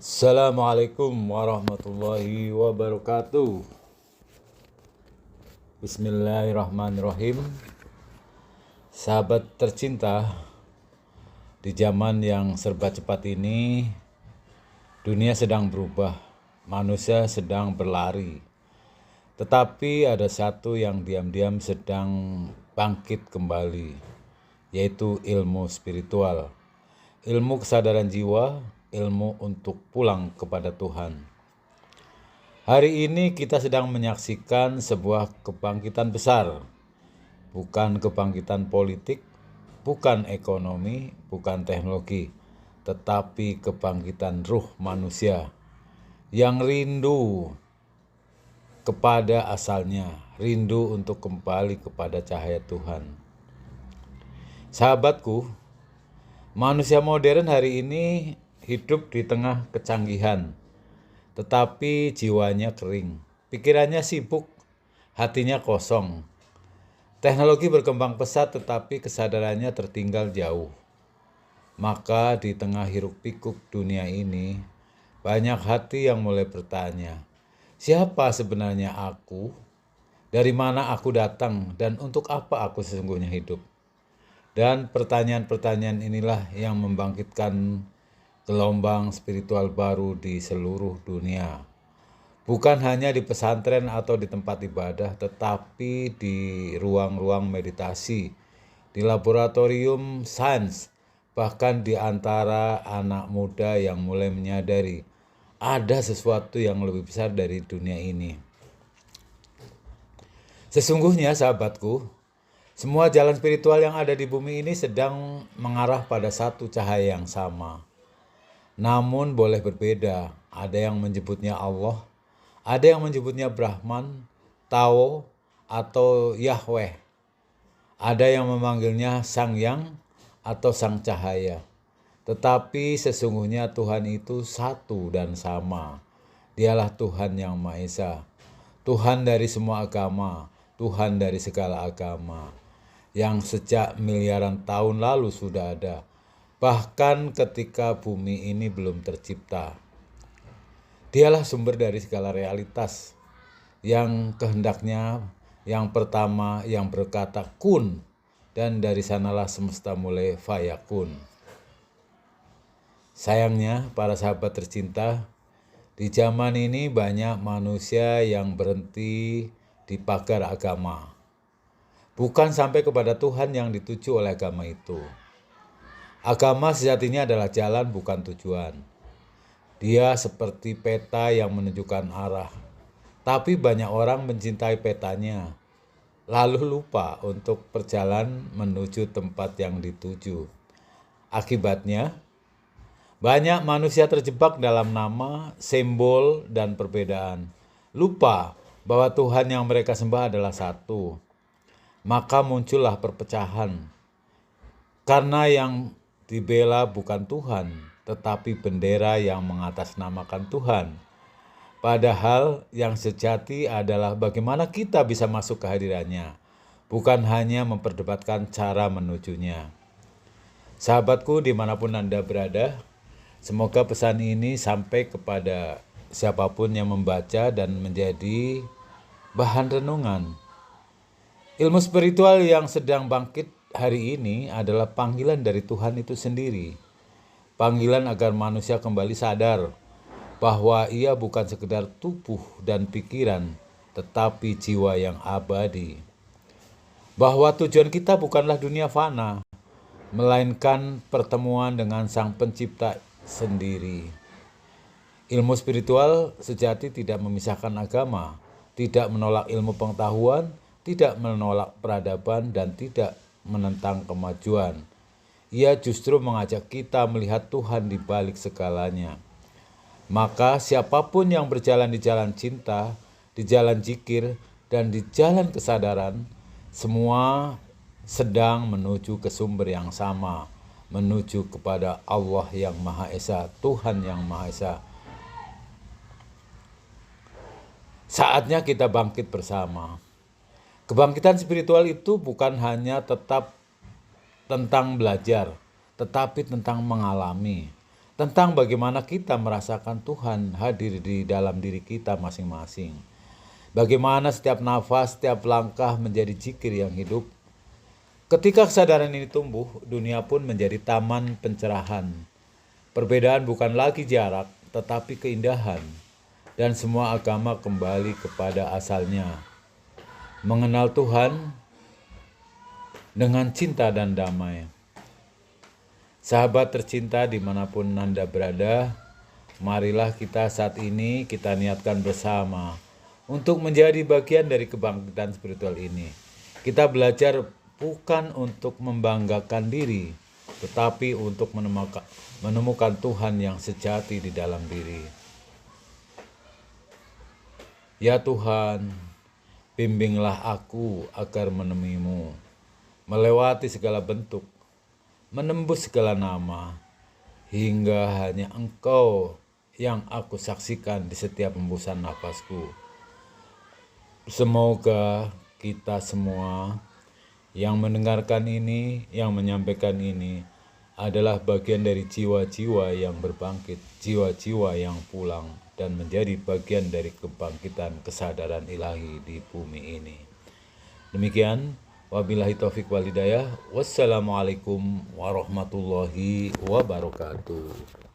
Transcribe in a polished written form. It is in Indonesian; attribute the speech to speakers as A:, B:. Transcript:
A: Assalamualaikum warahmatullahi wabarakatuh. Bismillahirrahmanirrahim. Sahabat tercinta, di zaman yang serba cepat ini, dunia sedang berubah, manusia sedang berlari. Tetapi ada satu yang diam-diam sedang bangkit kembali, yaitu ilmu spiritual, ilmu kesadaran jiwa, ilmu untuk pulang kepada Tuhan. Hari ini kita sedang menyaksikan sebuah kebangkitan besar, bukan kebangkitan politik, bukan ekonomi, bukan teknologi, tetapi kebangkitan ruh manusia yang rindu kepada asalnya, rindu untuk kembali kepada cahaya Tuhan. Sahabatku, manusia modern hari ini hidup di tengah kecanggihan, tetapi jiwanya kering, pikirannya sibuk, hatinya kosong. Teknologi berkembang pesat tetapi kesadarannya tertinggal jauh. Maka di tengah hiruk-pikuk dunia ini, banyak hati yang mulai bertanya, siapa sebenarnya aku? Dari mana aku datang dan untuk apa aku sesungguhnya hidup? Dan pertanyaan-pertanyaan inilah yang membangkitkan gelombang spiritual baru di seluruh dunia. Bukan hanya di pesantren atau di tempat ibadah, tetapi di ruang-ruang meditasi, di laboratorium sains, bahkan di antara anak muda yang mulai menyadari ada sesuatu yang lebih besar dari dunia ini. Sesungguhnya sahabatku, semua jalan spiritual yang ada di bumi ini sedang mengarah pada satu cahaya yang sama. Namun boleh berbeda, ada yang menyebutnya Allah, ada yang menyebutnya Brahman, Tao, atau Yahweh. Ada yang memanggilnya Sang Yang atau Sang Cahaya. Tetapi sesungguhnya Tuhan itu satu dan sama. Dialah Tuhan yang Maha Esa, Tuhan dari semua agama, Tuhan dari segala agama, yang sejak miliaran tahun lalu sudah ada, bahkan ketika bumi ini belum tercipta. Dialah sumber dari segala realitas, yang kehendaknya yang pertama yang berkata kun, dan dari sanalah semesta mulai fayakun. Sayangnya para sahabat tercinta, di zaman ini banyak manusia yang berhenti di pagar agama, bukan sampai kepada Tuhan yang dituju oleh agama itu. Agama sejatinya adalah jalan, bukan tujuan. Dia seperti peta yang menunjukkan arah. Tapi banyak orang mencintai petanya, lalu lupa untuk berjalan menuju tempat yang dituju. Akibatnya, banyak manusia terjebak dalam nama, simbol, dan perbedaan. Lupa bahwa Tuhan yang mereka sembah adalah satu. Maka muncullah perpecahan. Karena yang dibela bukan Tuhan, tetapi bendera yang mengatasnamakan Tuhan. Padahal yang sejati adalah bagaimana kita bisa masuk ke hadirannya, bukan hanya memperdebatkan cara menujunya. Sahabatku dimanapun Anda berada, semoga pesan ini sampai kepada siapapun yang membaca dan menjadi bahan renungan. Ilmu spiritual yang sedang bangkit hari ini adalah panggilan dari Tuhan itu sendiri. Panggilan agar manusia kembali sadar bahwa ia bukan sekedar tubuh dan pikiran, tetapi jiwa yang abadi. Bahwa tujuan kita bukanlah dunia fana, melainkan pertemuan dengan Sang Pencipta sendiri. Ilmu spiritual sejati tidak memisahkan agama, tidak menolak ilmu pengetahuan, tidak menolak peradaban, dan tidak menentang kemajuan. Ia justru mengajak kita melihat Tuhan di balik segalanya. Maka siapapun yang berjalan di jalan cinta, di jalan zikir, dan di jalan kesadaran, semua sedang menuju ke sumber yang sama, menuju kepada Allah yang Maha Esa, Tuhan yang Maha Esa. Saatnya kita bangkit bersama. Kebangkitan spiritual itu bukan hanya tetap tentang belajar, tetapi tentang mengalami. tentang bagaimana kita merasakan Tuhan hadir di dalam diri kita masing-masing. Bagaimana setiap nafas, setiap langkah menjadi zikir yang hidup. Ketika kesadaran ini tumbuh, dunia pun menjadi taman pencerahan. Perbedaan bukan lagi jarak, tetapi keindahan. Dan semua agama kembali kepada asalnya. Mengenal Tuhan dengan cinta dan damai. Sahabat tercinta dimanapun Anda berada, marilah kita saat ini kita niatkan bersama untuk menjadi bagian dari kebangkitan spiritual ini. Kita belajar bukan untuk membanggakan diri, tetapi untuk menemukan Tuhan yang sejati di dalam diri. Ya Tuhan, bimbinglah aku agar menemuimu, melewati segala bentuk, menembus segala nama, hingga hanya Engkau yang aku saksikan di setiap hembusan nafasku. Semoga kita semua yang mendengarkan ini, yang menyampaikan ini, adalah bagian dari jiwa-jiwa yang berbangkit, jiwa-jiwa yang pulang, dan menjadi bagian dari kebangkitan kesadaran ilahi di bumi ini. Demikian, wabillahi taufiq wal hidayah. Wassalamualaikum warahmatullahi wabarakatuh.